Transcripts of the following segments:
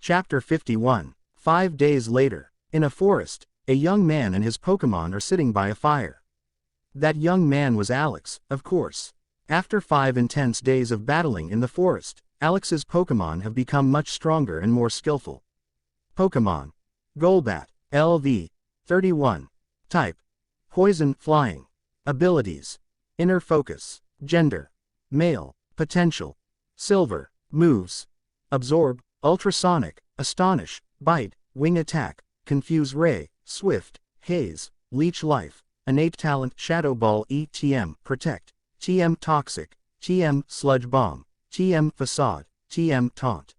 Chapter 51. 5 days later. In a forest, a young man and his Pokemon are sitting by a fire. That young man was Alex, of course. After 5 intense days of battling in the forest, Alex's Pokemon have become much stronger and more skillful. Pokemon. Golbat, LV. 31. Type. Poison, Flying. Abilities. Inner Focus. Gender. Male. Potential. Silver. Moves. Absorb, Ultrasonic, Astonish, Bite, Wing Attack, Confuse Ray, Swift, Haze, Leech Life, Innate Talent, Shadow Ball, ETM, Protect, TM Toxic, TM Sludge Bomb, TM Facade, TM Taunt.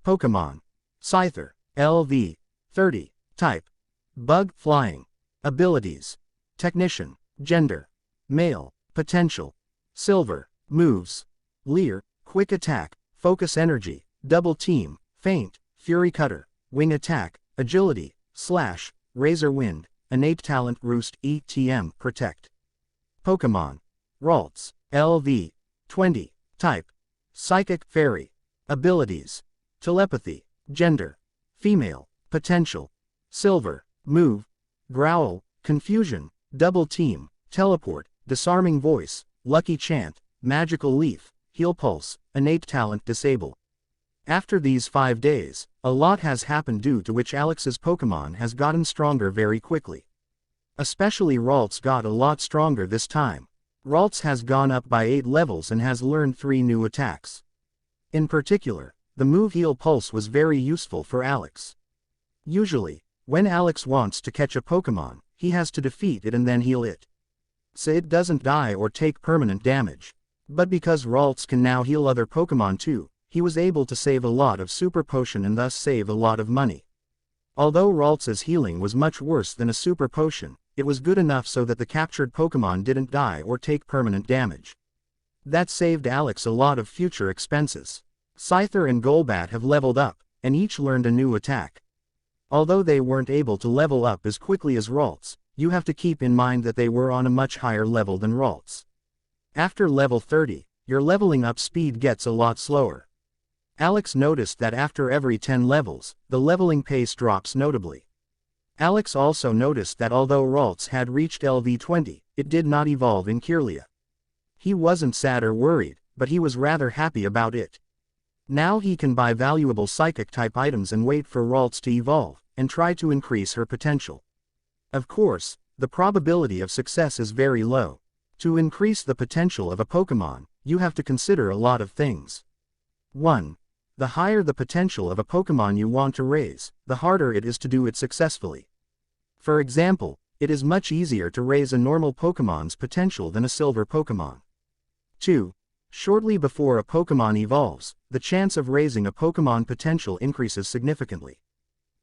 Pokemon. Scyther, LV. 30. Type. Bug, Flying. Abilities. Technician. Gender. Male. Potential. Silver. Moves. Leer, Quick Attack, Focus Energy, Double Team, Feint, Fury Cutter, Wing Attack, Agility, Slash, Razor Wind, Innate Talent, Roost, ETM, Protect. Pokemon. Ralts, LV. 20. Type. Psychic, Fairy. Abilities. Telepathy. Gender. Female. Potential. Silver. Move. Growl, Confusion, Double Team, Teleport, Disarming Voice, Lucky Chant, Magical Leaf, Heal Pulse, Innate Talent, Disable. After these 5 days, a lot has happened due to which Alex's Pokemon has gotten stronger very quickly. Especially Ralts got a lot stronger this time. Ralts has gone up by 8 levels and has learned 3 new attacks. In particular, the move Heal Pulse was very useful for Alex. Usually, when Alex wants to catch a Pokemon, he has to defeat it and then heal it, so it doesn't die or take permanent damage. But because Ralts can now heal other Pokemon too, he was able to save a lot of Super Potion and thus save a lot of money. Although Ralts's healing was much worse than a Super Potion, it was good enough so that the captured Pokemon didn't die or take permanent damage. That saved Alex a lot of future expenses. Scyther and Golbat have leveled up, and each learned a new attack. Although they weren't able to level up as quickly as Ralts, you have to keep in mind that they were on a much higher level than Ralts. After level 30, your leveling up speed gets a lot slower. Alex noticed that after every 10 levels, the leveling pace drops notably. Alex also noticed that although Ralts had reached LV20, it did not evolve in Kirlia. He wasn't sad or worried, but he was rather happy about it. Now he can buy valuable Psychic-type items and wait for Ralts to evolve, and try to increase her potential. Of course, the probability of success is very low. To increase the potential of a Pokemon, you have to consider a lot of things. 1. The higher the potential of a Pokemon you want to raise, the harder it is to do it successfully. For example, it is much easier to raise a normal Pokemon's potential than a silver Pokemon. 2. Shortly before a Pokemon evolves, the chance of raising a Pokemon potential increases significantly.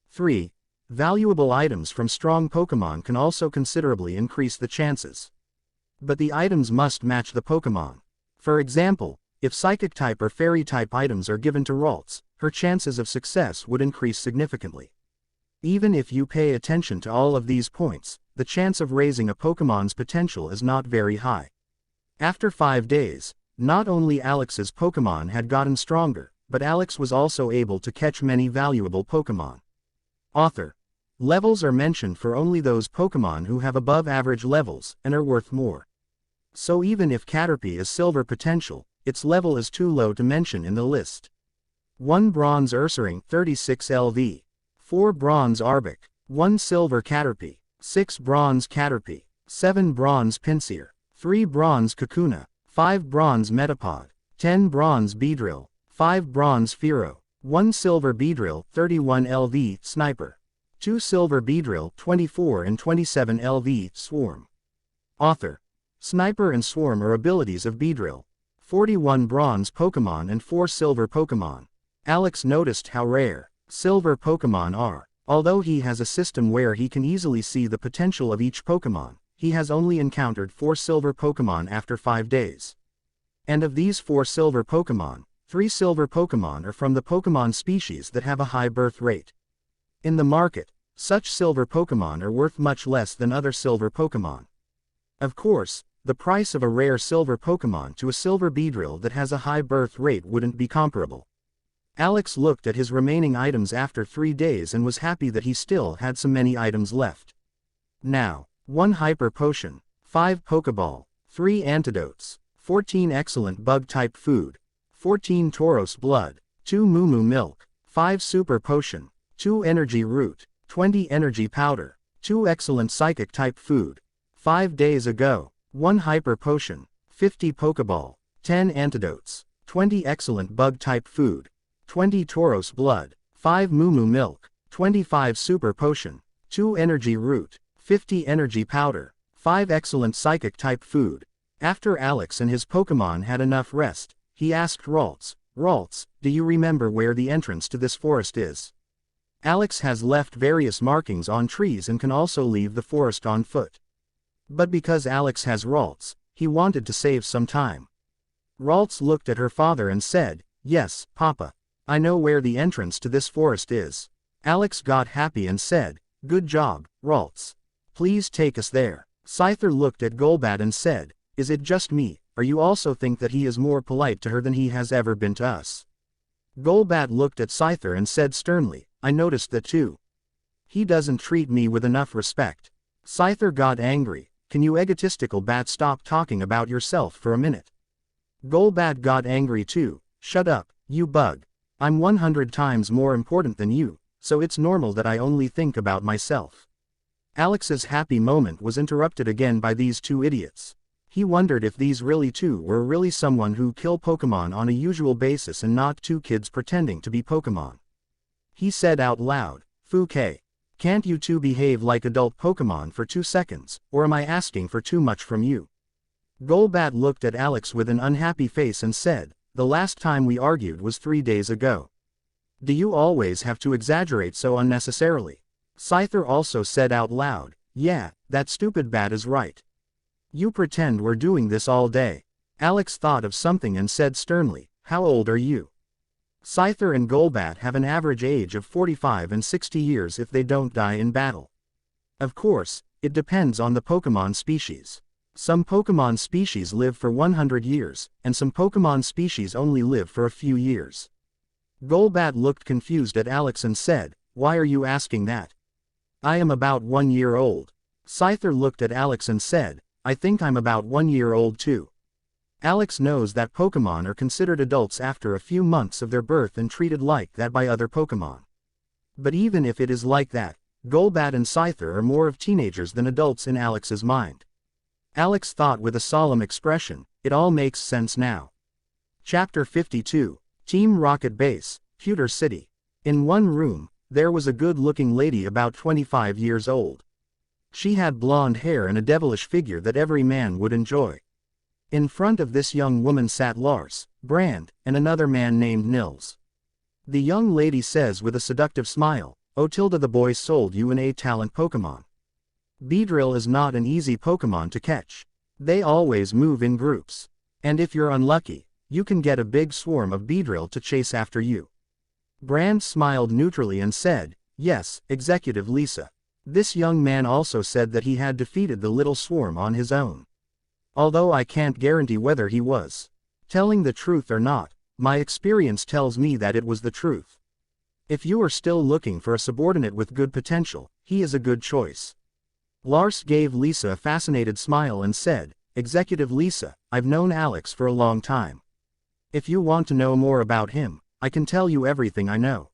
3. Valuable items from strong Pokemon can also considerably increase the chances. But the items must match the Pokemon. For example, if Psychic-type or Fairy-type items are given to Ralts, her chances of success would increase significantly. Even if you pay attention to all of these points, the chance of raising a Pokemon's potential is not very high. After 5 days, not only Alex's Pokemon had gotten stronger, but Alex was also able to catch many valuable Pokemon. Author. Levels are mentioned for only those Pokemon who have above average levels and are worth more. So even if Caterpie is silver potential, its level is too low to mention in the list. 1 bronze Ursaring, 36 LV. 4 bronze Arbok. 1 silver Caterpie. 6 bronze Caterpie. 7 bronze Pinsir. 3 bronze Kakuna. 5 bronze Metapod. 10 bronze Beedrill. 5 bronze Fearow. 1 silver Beedrill, 31 LV, Sniper. 2 silver Beedrill, 24 and 27 LV, Swarm. Author. Sniper and Swarm are abilities of Beedrill. 41 bronze Pokemon and 4 silver Pokemon. Alex noticed how rare silver Pokemon are. Although he has a system where he can easily see the potential of each Pokemon, he has only encountered 4 silver Pokemon after 5 days. And of these 4 silver Pokemon, 3 silver Pokemon are from the Pokemon species that have a high birth rate. In the market, such silver Pokemon are worth much less than other silver Pokemon. Of course, the price of a rare silver Pokemon to a silver Beedrill that has a high birth rate wouldn't be comparable. Alex looked at his remaining items after 3 days and was happy that he still had so many items left. Now, 1 hyper potion, 5 Pokeball, 3 antidotes, 14 excellent bug-type food, 14 Tauros blood, 2 Moo milk, 5 super potion, 2 energy root, 20 energy powder, 2 excellent psychic-type food, 5 days ago, 1 hyper potion, 50 Pokeball, 10 antidotes, 20 excellent bug-type food, 20 Tauros blood, 5 Moo milk, 25 super potion, 2 energy root, 50 energy powder, 5 excellent psychic-type food. After Alex and his Pokemon had enough rest, he asked Ralts, "Ralts, do you remember where the entrance to this forest is?" Alex has left various markings on trees and can also leave the forest on foot. But because Alex has Ralts, he wanted to save some time. Ralts looked at her father and said, "Yes, Papa. I know where the entrance to this forest is." Alex got happy and said, "Good job, Ralts. Please take us there." Scyther looked at Golbat and said, "Is it just me, or you also think that he is more polite to her than he has ever been to us?" Golbat looked at Scyther and said sternly, "I noticed that too. He doesn't treat me with enough respect." Scyther got angry. "Can you egotistical bat stop talking about yourself for a minute?" Golbat got angry too. "Shut up, you bug. I'm 100 times more important than you, so it's normal that I only think about myself." Alex's happy moment was interrupted again by these 2 idiots. He wondered if these two were really someone who kill Pokemon on a usual basis and not 2 kids pretending to be Pokemon. He said out loud, "Fuke. Can't you 2 behave like adult Pokemon for 2 seconds, or am I asking for too much from you?" Golbat looked at Alex with an unhappy face and said, "The last time we argued was 3 days ago. Do you always have to exaggerate so unnecessarily?" Scyther also said out loud, "Yeah, that stupid bat is right. You pretend we're doing this all day." Alex thought of something and said sternly, "How old are you?" Scyther and Golbat have an average age of 45 and 60 years if they don't die in battle. Of course, it depends on the Pokemon species. Some Pokemon species live for 100 years, and some Pokemon species only live for a few years. Golbat looked confused at Alex and said, "Why are you asking that?" "I am about 1 year old." Scyther looked at Alex and said, "I think I'm about 1 year old too." Alex knows that Pokemon are considered adults after a few months of their birth and treated like that by other Pokemon. But even if it is like that, Golbat and Scyther are more of teenagers than adults in Alex's mind. Alex thought with a solemn expression, "It all makes sense now." Chapter 52, Team Rocket Base, Pewter City. In one room, there was a good-looking lady about 25 years old. She had blonde hair and a devilish figure that every man would enjoy. In front of this young woman sat Lars, Brand, and another man named Nils. The young lady says with a seductive smile, "Oh Tilda, the boy sold you an A-talent Pokemon. Beedrill is not an easy Pokemon to catch. They always move in groups. And if you're unlucky, you can get a big swarm of Beedrill to chase after you." Brand smiled neutrally and said, "Yes, Executive Lisa." This young man also said that he had defeated the little swarm on his own. "Although I can't guarantee whether he was telling the truth or not, my experience tells me that it was the truth. If you are still looking for a subordinate with good potential, he is a good choice." Lars gave Lisa a fascinated smile and said, "Executive Lisa, I've known Alex for a long time. If you want to know more about him, I can tell you everything I know."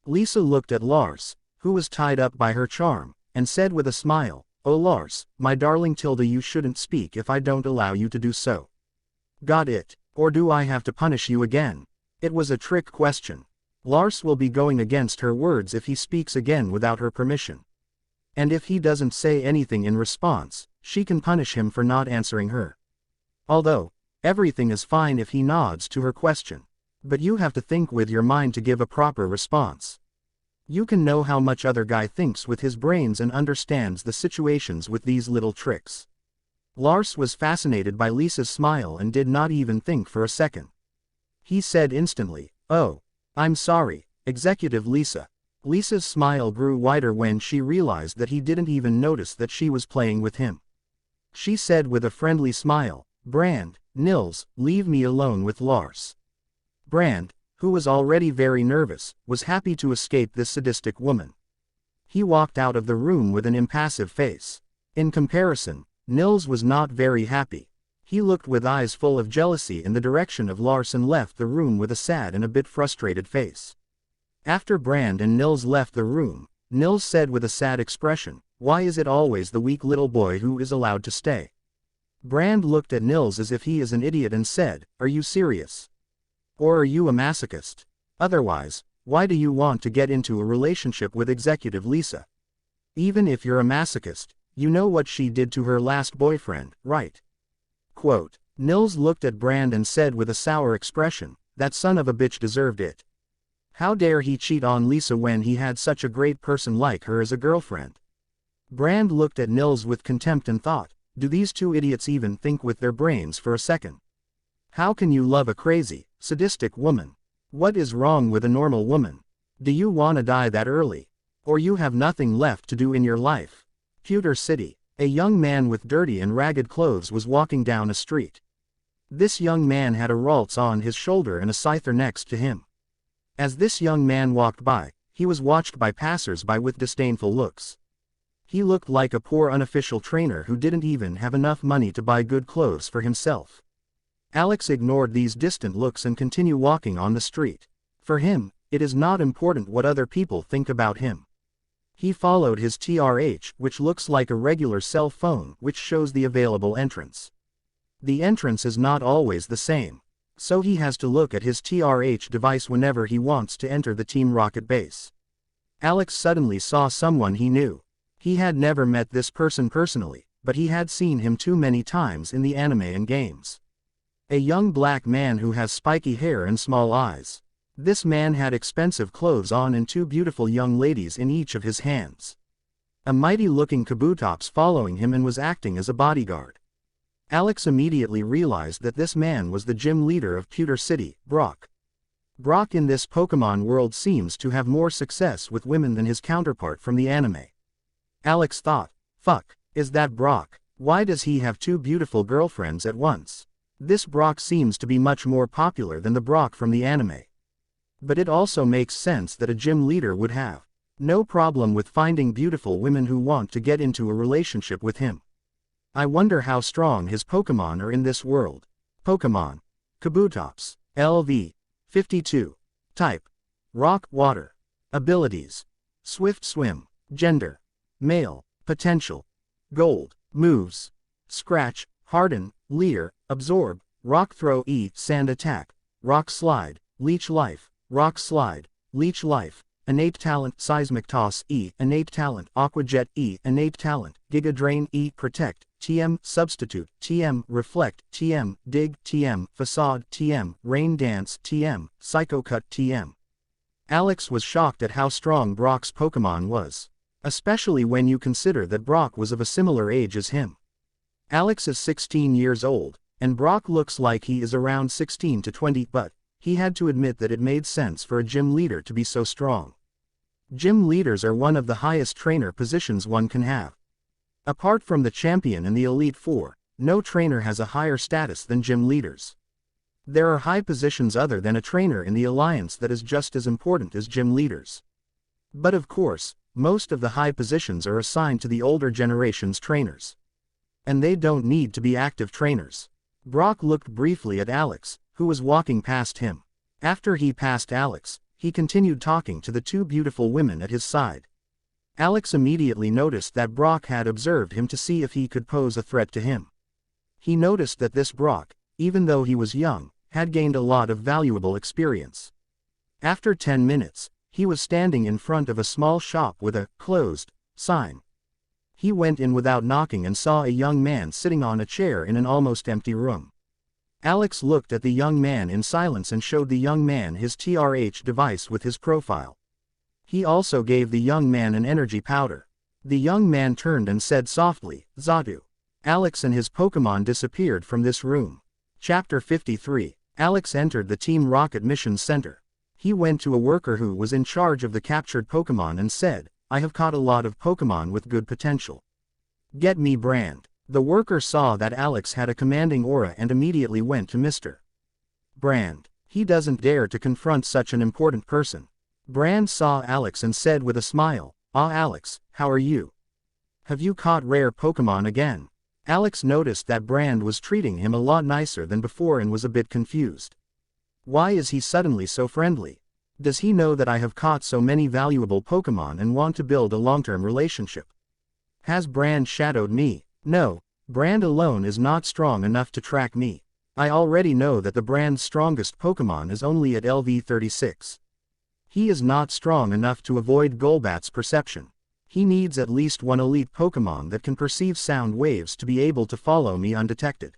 Lisa looked at Lars, who was tied up by her charm, and said with a smile, "Oh Lars, my darling Tilda, you shouldn't speak if I don't allow you to do so." "Got it, or do I have to punish you again?" It was a trick question. Lars will be going against her words if he speaks again without her permission. And if he doesn't say anything in response, she can punish him for not answering her. Although, everything is fine if he nods to her question. But you have to think with your mind to give a proper response. You can know how much other guy thinks with his brains and understands the situations with these little tricks. Lars was fascinated by Lisa's smile and did not even think for a second. He said instantly, "Oh, I'm sorry, Executive Lisa." Lisa's smile grew wider when she realized that he didn't even notice that she was playing with him. She said with a friendly smile, "Brand, Nils, leave me alone with Lars." Brand, who was already very nervous, was happy to escape this sadistic woman. He walked out of the room with an impassive face. In comparison, Nils was not very happy. He looked with eyes full of jealousy in the direction of Lars and left the room with a sad and a bit frustrated face. After Brand and Nils left the room, Nils said with a sad expression, "Why is it always the weak little boy who is allowed to stay?" Brand looked at Nils as if he is an idiot and said, "Are you serious? Or are you a masochist? Otherwise, why do you want to get into a relationship with Executive Lisa? Even if you're a masochist, you know what she did to her last boyfriend, right?" Quote. Nils looked at Brand and said with a sour expression, "That son of a bitch deserved it. How dare he cheat on Lisa when he had such a great person like her as a girlfriend?" Brand looked at Nils with contempt and thought, "Do these two idiots even think with their brains for a second? How can you love a crazy, sadistic woman? What is wrong with a normal woman? Do you wanna die that early? Or you have nothing left to do in your life?" Pewter City. A young man with dirty and ragged clothes was walking down a street. This young man had a ralts on his shoulder and a scyther next to him. As this young man walked by, he was watched by passers-by with disdainful looks. He looked like a poor unofficial trainer who didn't even have enough money to buy good clothes for himself. Alex ignored these distant looks and continued walking on the street. For him, it is not important what other people think about him. He followed his TRH, which looks like a regular cell phone, which shows the available entrance. The entrance is not always the same, so he has to look at his TRH device whenever he wants to enter the Team Rocket base. Alex suddenly saw someone he knew. He had never met this person personally, but he had seen him too many times in the anime and games. A young black man who has spiky hair and small eyes. This man had expensive clothes on and two beautiful young ladies in each of his hands. A mighty-looking Kabutops following him and was acting as a bodyguard. Alex immediately realized that this man was the gym leader of Pewter City, Brock. Brock in this Pokemon world seems to have more success with women than his counterpart from the anime. Alex thought, "Fuck, is that Brock? Why does he have two beautiful girlfriends at once? This Brock seems to be much more popular than the Brock from the anime." But it also makes sense that a gym leader would have no problem with finding beautiful women who want to get into a relationship with him. I wonder how strong his Pokemon are in this world. Pokemon. Kabutops. LV. 52. Type. Rock, Water. Abilities. Swift Swim. Gender. Male. Potential. Gold. Moves. Scratch, Harden, Leer, Absorb, Rock Throw E, Sand Attack, Rock Slide, Leech Life, Rock Slide, Leech Life, Innate Talent, Seismic Toss E, Innate Talent, Aqua Jet E, Innate Talent, Giga Drain E, Protect, TM, Substitute, TM, Reflect, TM, Dig, TM, Facade, TM, Rain Dance, TM, Psycho Cut, TM. Alex was shocked at how strong Brock's Pokemon was. Especially when you consider that Brock was of a similar age as him. Alex is 16 years old, and Brock looks like he is around 16 to 20, but he had to admit that it made sense for a gym leader to be so strong. Gym leaders are one of the highest trainer positions one can have. Apart from the champion and the Elite Four, no trainer has a higher status than gym leaders. There are high positions other than a trainer in the alliance that is just as important as gym leaders. But of course, most of the high positions are assigned to the older generation's trainers. And they don't need to be active trainers. Brock looked briefly at Alex, who was walking past him. After he passed Alex, he continued talking to the two beautiful women at his side. Alex immediately noticed that Brock had observed him to see if he could pose a threat to him. He noticed that this Brock, even though he was young, had gained a lot of valuable experience. After 10 minutes, he was standing in front of a small shop with a closed sign. He went in without knocking and saw a young man sitting on a chair in an almost empty room. Alex looked at the young man in silence and showed the young man his TRH device with his profile. He also gave the young man an energy powder. The young man turned and said softly, "Zatu." Alex and his Pokemon disappeared from this room. Chapter 53. Alex entered the Team Rocket Mission Center. He went to a worker who was in charge of the captured Pokemon and said, "I have caught a lot of Pokemon with good potential. Get me Brand." The worker saw that Alex had a commanding aura and immediately went to Mr. Brand. He doesn't dare to confront such an important person. Brand saw Alex and said with a smile, "Ah Alex, how are you? Have you caught rare Pokemon again?" Alex noticed that Brand was treating him a lot nicer than before and was a bit confused. Why is he suddenly so friendly? Does he know that I have caught so many valuable Pokemon and want to build a long-term relationship? Has Brand shadowed me? No, Brand alone is not strong enough to track me. I already know that the Brand's strongest Pokemon is only at LV 36. He is not strong enough to avoid Golbat's perception. He needs at least one elite Pokemon that can perceive sound waves to be able to follow me undetected.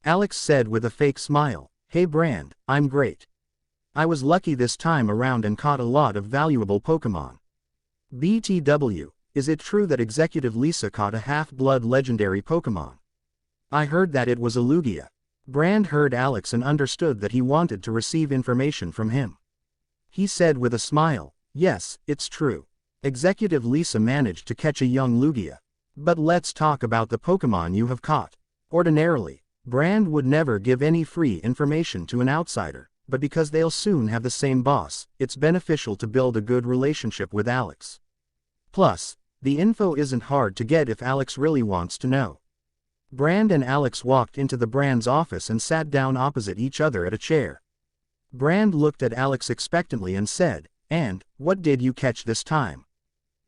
Alex said with a fake smile, "Hey Brand, I'm great. I was lucky this time around and caught a lot of valuable Pokemon." BTW, is it true that Executive Lisa caught a half-blood legendary Pokemon? I heard that it was a Lugia. Brand heard Alex and understood that he wanted to receive information from him. He said with a smile, "Yes, it's true. Executive Lisa managed to catch a young Lugia. But let's talk about the Pokemon you have caught." Ordinarily, Brand would never give any free information to an outsider, but because they'll soon have the same boss, it's beneficial to build a good relationship with Alex. Plus, the info isn't hard to get if Alex really wants to know. Brand and Alex walked into the Brand's office and sat down opposite each other at a chair. Brand looked at Alex expectantly and said, "And, what did you catch this time?"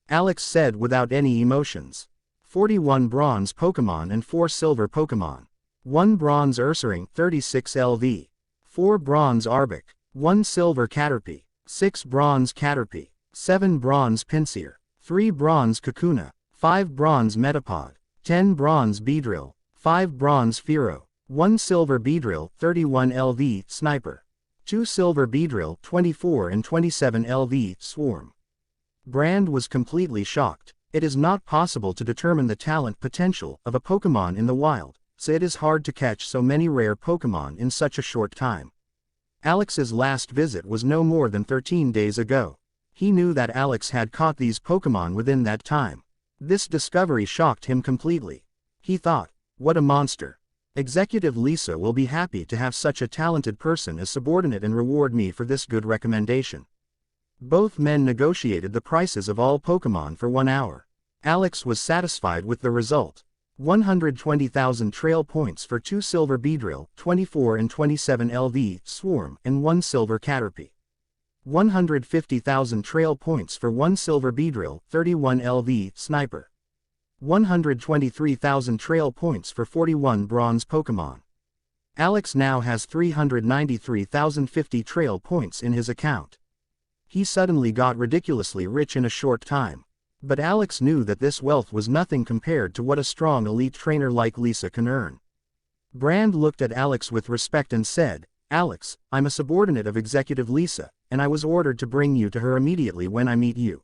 Alex said without any emotions, 41 bronze Pokemon and 4 silver Pokemon. 1 bronze Ursaring 36 LV. 4 bronze Arbok. 1 silver Caterpie. 6 bronze Caterpie. 7 bronze Pinsir. 3 bronze Kakuna. 5 bronze Metapod. 10 bronze Beedrill. 5 bronze Fearow. 1 silver Beedrill 31 LV Sniper. 2 silver Beedrill 24 and 27 LV Swarm. Brand was completely shocked. It is not possible to determine the talent potential of a Pokemon in the wild, so it is hard to catch so many rare Pokemon in such a short time. Alex's last visit was no more than 13 days ago. He knew that Alex had caught these Pokemon within that time. This discovery shocked him completely. He thought, what a monster. Executive Lisa will be happy to have such a talented person as subordinate and reward me for this good recommendation. Both men negotiated the prices of all Pokemon for 1 hour. Alex was satisfied with the result. 120,000 trail points for 2 silver Beedrill, 24 and 27 LV Swarm, and 1 silver Caterpie. 150,000 trail points for 1 silver Beedrill, 31 LV Sniper. 123,000 trail points for 41 bronze Pokemon. Alex now has 393,050 trail points in his account. He suddenly got ridiculously rich in a short time. But Alex knew that this wealth was nothing compared to what a strong elite trainer like Lisa can earn. Brand looked at Alex with respect and said, "Alex, I'm a subordinate of Executive Lisa, and I was ordered to bring you to her immediately when I meet you.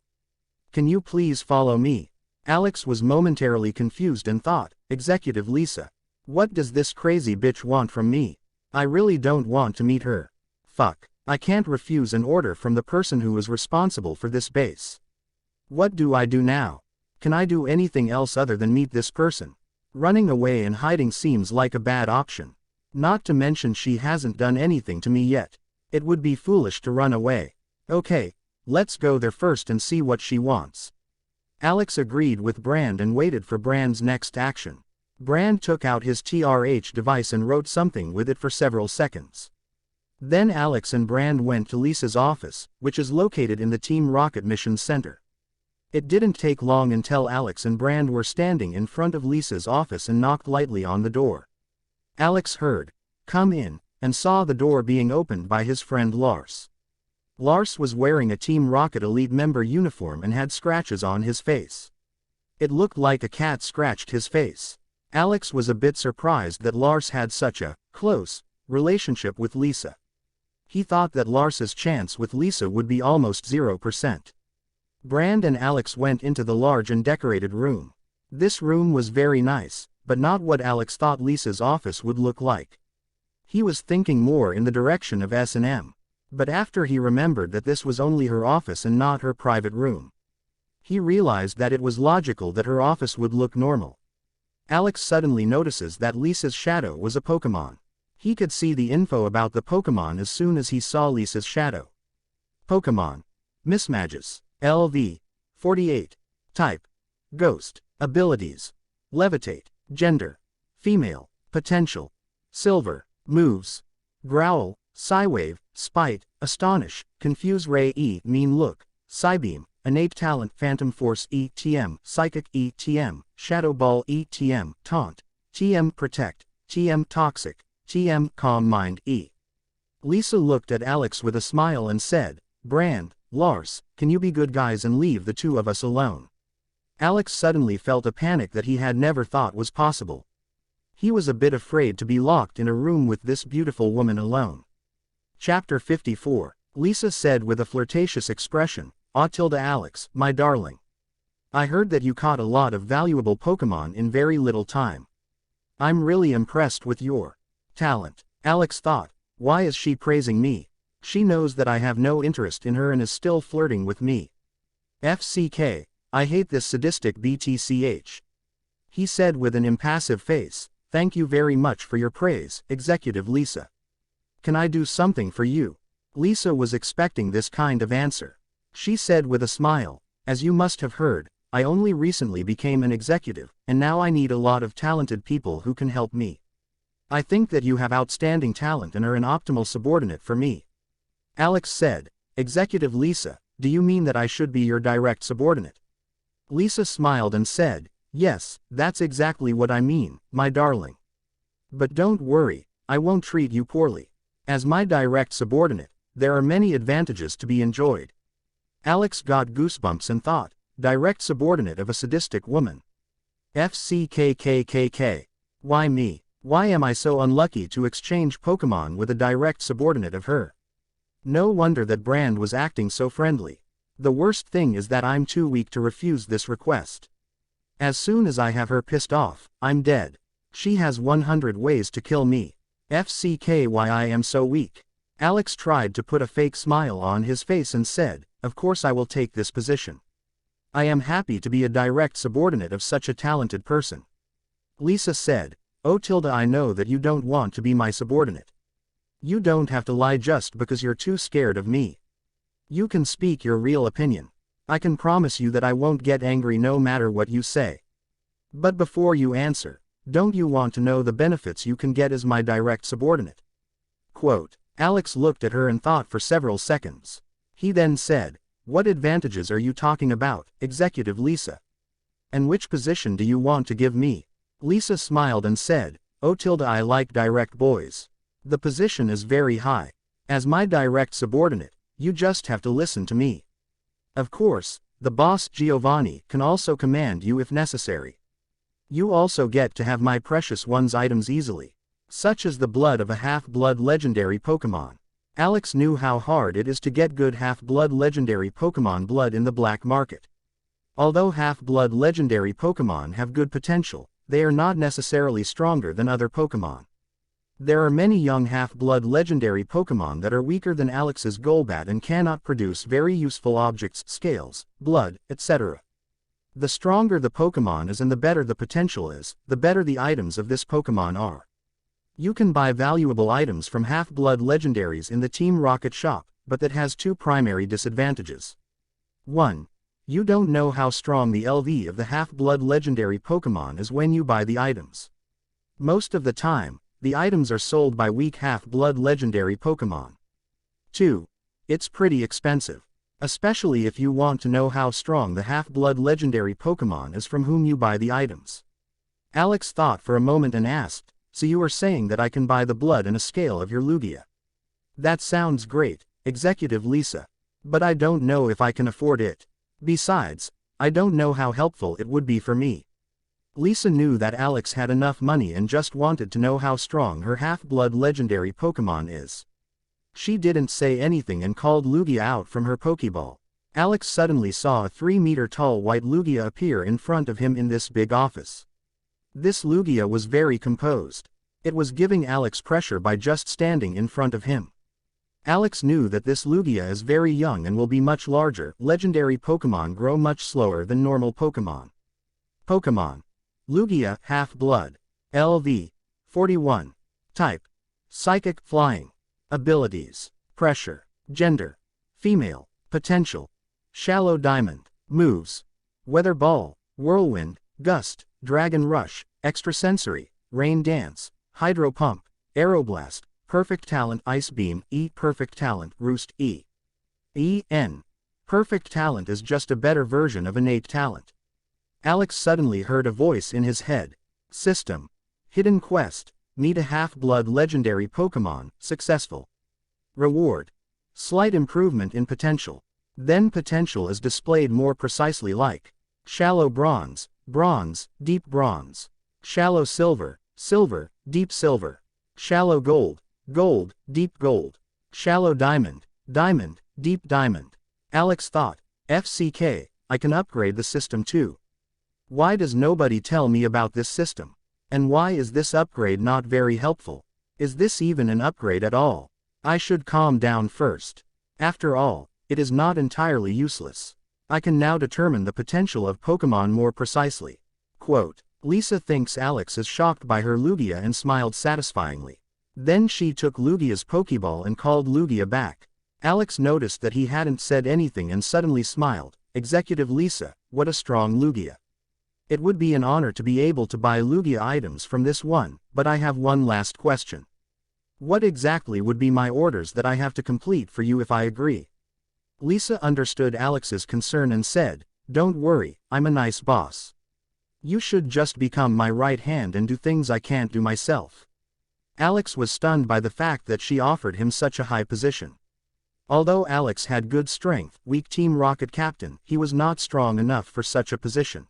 Can you please follow me?" Alex was momentarily confused and thought, Executive Lisa? What does this crazy bitch want from me? I really don't want to meet her. Fuck, I can't refuse an order from the person who is responsible for this base. What do I do now? Can I do anything else other than meet this person? Running away and hiding seems like a bad option. Not to mention she hasn't done anything to me yet. It would be foolish to run away. Okay, let's go there first and see what she wants. Alex agreed with Brand and waited for Brand's next action. Brand took out his TRH device and wrote something with it for several seconds. Then Alex and Brand went to Lisa's office, which is located in the Team Rocket Mission Center. It didn't take long until Alex and Brand were standing in front of Lisa's office and knocked lightly on the door. Alex heard, "Come in," and saw the door being opened by his friend Lars. Lars was wearing a Team Rocket Elite member uniform and had scratches on his face. It looked like a cat scratched his face. Alex was a bit surprised that Lars had such a close relationship with Lisa. He thought that Lars's chance with Lisa would be almost 0%. Brand and Alex went into the large and decorated room. This room was very nice, but not what Alex thought Lisa's office would look like. He was thinking more in the direction of S&M. But after he remembered that this was only her office and not her private room, he realized that it was logical that her office would look normal. Alex suddenly notices that Lisa's shadow was a Pokemon. He could see the info about the Pokemon as soon as he saw Lisa's shadow. Pokemon. Mismagius. LV. 48. Type. Ghost. Abilities. Levitate. Gender. Female. Potential. Silver. Moves. Growl, Psywave, Spite, Astonish, Confuse Ray Mean Look, Psybeam, Innate Talent Phantom Force TM, Psychic TM, Shadow Ball TM, Taunt, TM Protect, TM Toxic, TM Calm Mind Lisa looked at Alex with a smile and said, Brand, Lars, can you be good guys and leave the two of us alone? Alex suddenly felt a panic that he had never thought was possible. He was a bit afraid to be locked in a room with this beautiful woman alone. Chapter 54. Lisa said with a flirtatious expression, Alex, my darling. I heard that you caught a lot of valuable Pokemon in very little time. I'm really impressed with your talent. Alex thought, why is she praising me? She knows that I have no interest in her and is still flirting with me. FCK, I hate this sadistic BTCH. He said with an impassive face, thank you very much for your praise, Executive Lisa. Can I do something for you? Lisa was expecting this kind of answer. She said with a smile, as you must have heard, I only recently became an executive, and now I need a lot of talented people who can help me. I think that you have outstanding talent and are an optimal subordinate for me. Alex said, Executive Lisa, do you mean that I should be your direct subordinate? Lisa smiled and said, yes, that's exactly what I mean, my darling. But don't worry, I won't treat you poorly. As my direct subordinate, there are many advantages to be enjoyed. Alex got goosebumps and thought, direct subordinate of a sadistic woman. FCKKKK. Why me? Why am I so unlucky to exchange Pokemon with a direct subordinate of her? No wonder that Brand was acting so friendly. The worst thing is that I'm too weak to refuse this request. As soon as I have her pissed off, I'm dead. She has 100 ways to kill me. FCK, why I am so weak. Alex tried to put a fake smile on his face and said, of course I will take this position. I am happy to be a direct subordinate of such a talented person. Lisa said, I know that you don't want to be my subordinate. You don't have to lie just because you're too scared of me. You can speak your real opinion. I can promise you that I won't get angry no matter what you say. But before you answer, don't you want to know the benefits you can get as my direct subordinate? Quote. Alex looked at her and thought for several seconds. He then said, what advantages are you talking about, Executive Lisa? And which position do you want to give me? Lisa smiled and said, I like direct boys. The position is very high. As my direct subordinate, you just have to listen to me. Of course, the boss Giovanni can also command you if necessary. You also get to have my precious one's items easily, such as the blood of a half-blood legendary Pokemon. Alex knew how hard it is to get good half-blood legendary Pokemon blood in the black market. Although half-blood legendary Pokemon have good potential, they are not necessarily stronger than other Pokemon. There are many young half-blood legendary Pokemon that are weaker than Alex's Golbat and cannot produce very useful objects, scales, blood, etc. The stronger the Pokemon is and the better the potential is, the better the items of this Pokemon are. You can buy valuable items from half-blood legendaries in the Team Rocket shop, but that has two primary disadvantages. 1. You don't know how strong the LV of the half-blood legendary Pokemon is when you buy the items. Most of the time, the items are sold by weak half-blood legendary Pokemon. 2. It's pretty expensive. Especially if you want to know how strong the half-blood legendary Pokemon is from whom you buy the items. Alex thought for a moment and asked, so you are saying that I can buy the blood and a scale of your Lugia? That sounds great, Executive Lisa. But I don't know if I can afford it. Besides, I don't know how helpful it would be for me. Lisa knew that Alex had enough money and just wanted to know how strong her half-blood legendary Pokemon is. She didn't say anything and called Lugia out from her Pokeball. Alex suddenly saw a 3-meter-tall white Lugia appear in front of him in this big office. This Lugia was very composed. It was giving Alex pressure by just standing in front of him. Alex knew that this Lugia is very young and will be much larger. Legendary Pokemon grow much slower than normal Pokemon. Pokemon. Lugia, half-blood. LV. 41. Type. Psychic flying. Abilities. Pressure. Gender. Female. Potential. Shallow diamond. Moves. Weather ball. Whirlwind. Gust. Dragon rush. Extrasensory. Rain dance. Hydro pump. Aeroblast. Perfect talent. Ice beam. Perfect talent. Roost. En. Perfect talent is just a better version of innate talent. Alex suddenly heard a voice in his head. System. Hidden quest. Meet a half-blood legendary Pokemon. Successful. Reward. Slight improvement in potential. Then potential is displayed more precisely like shallow bronze, bronze, deep bronze. Shallow silver, silver, deep silver. Shallow gold, gold, deep gold. Shallow diamond, diamond, deep diamond. Alex thought, FCK, I can upgrade the system too. Why does nobody tell me about this system? And why is this upgrade not very helpful? Is this even an upgrade at all? I should calm down first. After all, it is not entirely useless. I can now determine the potential of Pokemon more precisely. Quote, Lisa thinks Alex is shocked by her Lugia and smiled satisfyingly. Then she took Lugia's Pokeball and called Lugia back. Alex noticed that he hadn't said anything and suddenly smiled. Executive Lisa, what a strong Lugia. It would be an honor to be able to buy Lugia items from this one, but I have one last question. What exactly would be my orders that I have to complete for you if I agree? Lisa understood Alex's concern and said, don't worry, I'm a nice boss. You should just become my right hand and do things I can't do myself. Alex was stunned by the fact that she offered him such a high position. Although Alex had good strength, weak Team Rocket captain, he was not strong enough for such a position.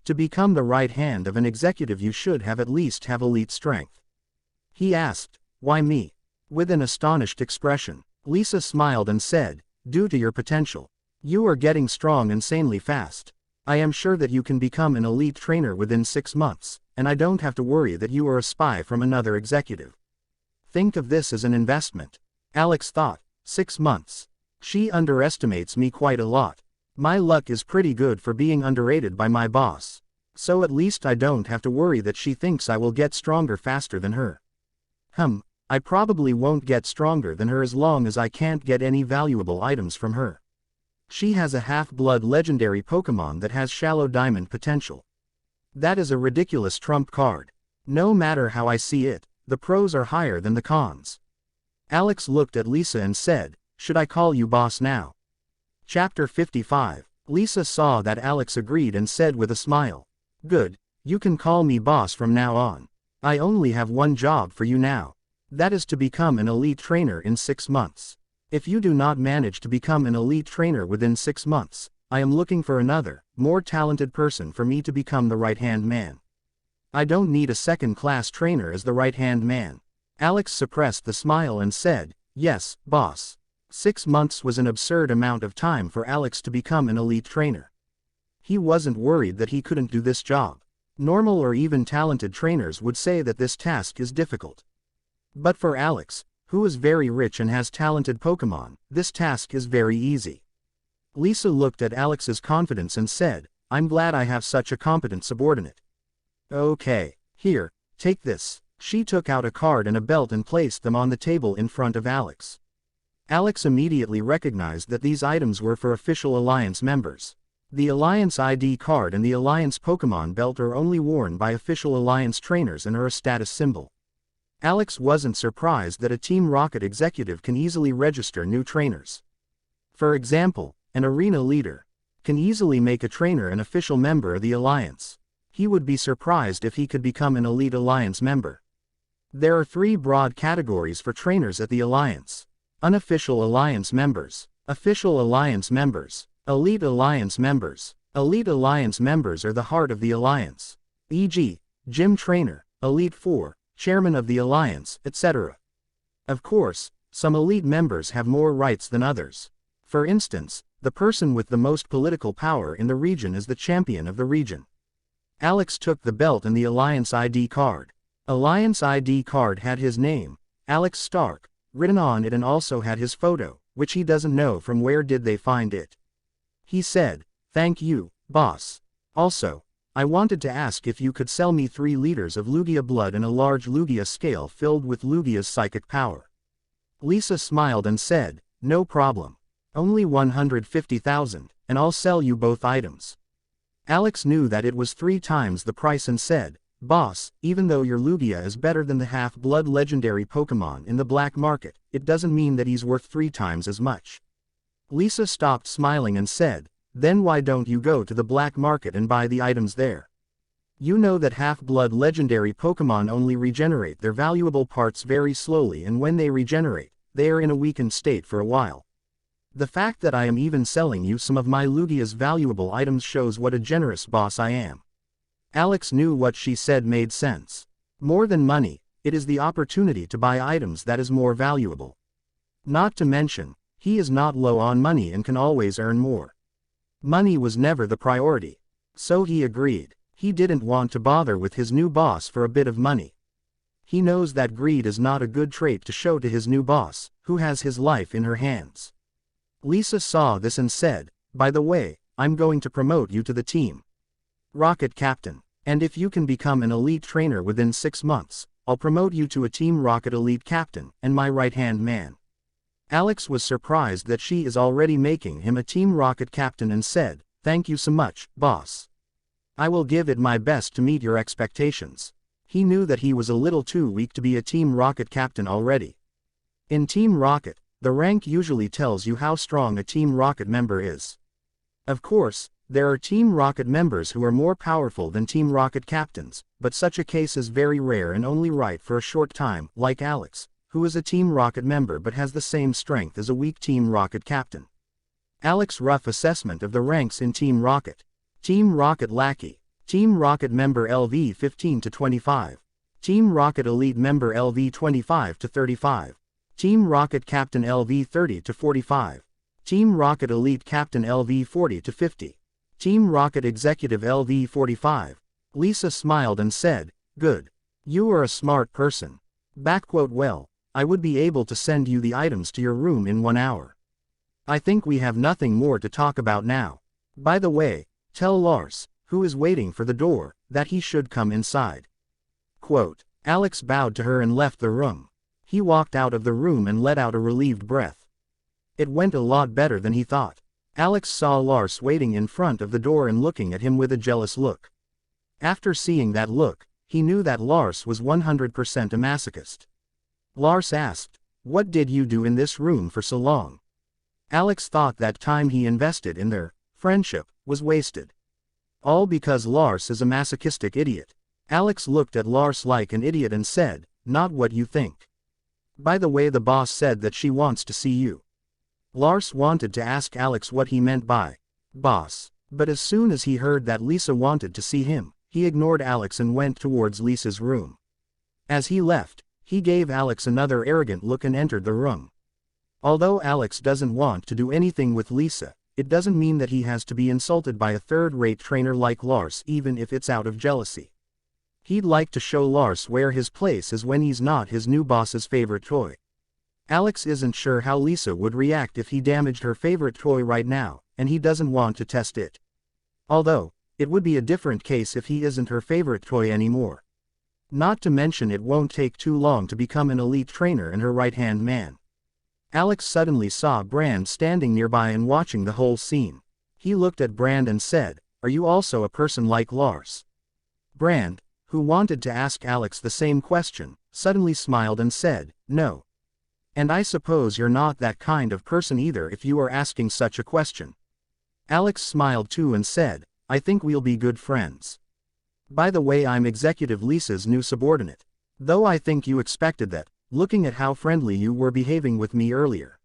To become the right hand of an executive you should have at least have elite strength. He asked, why me? With an astonished expression, Lisa smiled and said, due to your potential. You are getting strong insanely fast. I am sure that you can become an elite trainer within 6 months, and I don't have to worry that you are a spy from another executive. Think of this as an investment. Alex thought, 6 months. She underestimates me quite a lot. My luck is pretty good for being underrated by my boss. So at least I don't have to worry that she thinks I will get stronger faster than her. I probably won't get stronger than her as long as I can't get any valuable items from her. She has a half-blood legendary Pokemon that has shallow diamond potential. That is a ridiculous trump card. No matter how I see it, the pros are higher than the cons. Alex looked at Lisa and said, should I call you boss now? Chapter 55. Lisa saw that Alex agreed and said with a smile, good, you can call me boss from now on. I only have one job for you now. That is to become an elite trainer in 6 months. If you do not manage to become an elite trainer within 6 months, I am looking for another, more talented person for me to become the right-hand man. I don't need a second-class trainer as the right-hand man. Alex suppressed the smile and said, yes, boss. 6 months was an absurd amount of time for Alex to become an elite trainer. He wasn't worried that he couldn't do this job. Normal or even talented trainers would say that this task is difficult. But for Alex, who is very rich and has talented Pokemon, this task is very easy. Lisa looked at Alex's confidence and said, I'm glad I have such a competent subordinate. Okay, here, take this. She took out a card and a belt and placed them on the table in front of Alex. Alex immediately recognized that these items were for official Alliance members. The Alliance ID card and the Alliance Pokemon belt are only worn by official Alliance trainers and are a status symbol. Alex wasn't surprised that a Team Rocket executive can easily register new trainers. For example, an arena leader can easily make a trainer an official member of the Alliance. He would be surprised if he could become an elite Alliance member. There are 3 broad categories for trainers at the Alliance. Unofficial Alliance members, official Alliance members, elite Alliance members. Elite Alliance members are the heart of the Alliance. E.g., Gym Trainer, Elite 4, Chairman of the Alliance, etc. Of course, some elite members have more rights than others. For instance, the person with the most political power in the region is the champion of the region. Alex took the belt and the Alliance ID card. Alliance ID card had his name, Alex Stark, written on it and also had his photo, which he doesn't know from where did they find it. He said, thank you, boss. Also, I wanted to ask if you could sell me 3 liters of Lugia blood and a large Lugia scale filled with Lugia's psychic power. Lisa smiled and said, no problem. Only 150,000, and I'll sell you both items. Alex knew that it was 3 times the price and said, boss, even though your Lugia is better than the half-blood legendary Pokemon in the black market, it doesn't mean that he's worth 3 times as much. Lisa stopped smiling and said, then why don't you go to the black market and buy the items there? You know that half-blood legendary Pokemon only regenerate their valuable parts very slowly, and when they regenerate, they are in a weakened state for a while. The fact that I am even selling you some of my Lugia's valuable items shows what a generous boss I am. Alex knew what she said made sense. More than money, it is the opportunity to buy items that is more valuable. Not to mention, he is not low on money and can always earn more. Money was never the priority. So he agreed. He didn't want to bother with his new boss for a bit of money. He knows that greed is not a good trait to show to his new boss, who has his life in her hands. Lisa saw this and said, by the way, I'm going to promote you to the team Rocket Captain. And if you can become an elite trainer within 6 months, I'll promote you to a Team Rocket Elite Captain and my right-hand man. Alex was surprised that she is already making him a Team Rocket Captain and said, thank you so much, boss. I will give it my best to meet your expectations. He knew that he was a little too weak to be a Team Rocket Captain already. In Team Rocket, the rank usually tells you how strong a Team Rocket member is. Of course, there are Team Rocket members who are more powerful than Team Rocket captains, but such a case is very rare and only right for a short time, like Alex, who is a Team Rocket member but has the same strength as a weak Team Rocket captain. Alex's rough assessment of the ranks in Team Rocket. Team Rocket Lackey. Team Rocket member LV 15 to 25. Team Rocket Elite member LV 25 to 35. Team Rocket Captain LV 30 to 45. Team Rocket Elite Captain LV 40 to 50. Team Rocket Executive LV 45. Lisa smiled and said, good. You are a smart person. Well, I would be able to send you the items to your room in 1 hour. I think we have nothing more to talk about now. By the way, tell Lars, who is waiting for the door, that he should come inside. Alex bowed to her and left the room. He walked out of the room and let out a relieved breath. It went a lot better than he thought. Alex saw Lars waiting in front of the door and looking at him with a jealous look. After seeing that look, he knew that Lars was 100% a masochist. Lars asked, what did you do in this room for so long? Alex thought that time he invested in their friendship was wasted. All because Lars is a masochistic idiot. Alex looked at Lars like an idiot and said, not what you think. By the way, the boss said that she wants to see you. Lars wanted to ask Alex what he meant by boss, but as soon as he heard that Lisa wanted to see him, he ignored Alex and went towards Lisa's room. As he left, he gave Alex another arrogant look and entered the room. Although Alex doesn't want to do anything with Lisa, it doesn't mean that he has to be insulted by a third-rate trainer like Lars even if it's out of jealousy. He'd like to show Lars where his place is when he's not his new boss's favorite toy. Alex isn't sure how Lisa would react if he damaged her favorite toy right now, and he doesn't want to test it. Although, it would be a different case if he isn't her favorite toy anymore. Not to mention it won't take too long to become an elite trainer and her right-hand man. Alex suddenly saw Brand standing nearby and watching the whole scene. He looked at Brand and said, are you also a person like Lars? Brand, who wanted to ask Alex the same question, suddenly smiled and said, no. And I suppose you're not that kind of person either if you are asking such a question. Alex smiled too and said, I think we'll be good friends. By the way, I'm Executive Lisa's new subordinate. Though I think you expected that, looking at how friendly you were behaving with me earlier.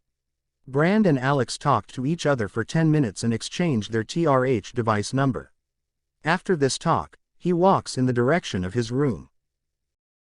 Brand and Alex talked to each other for 10 minutes and exchanged their TRH device number. After this talk, he walks in the direction of his room.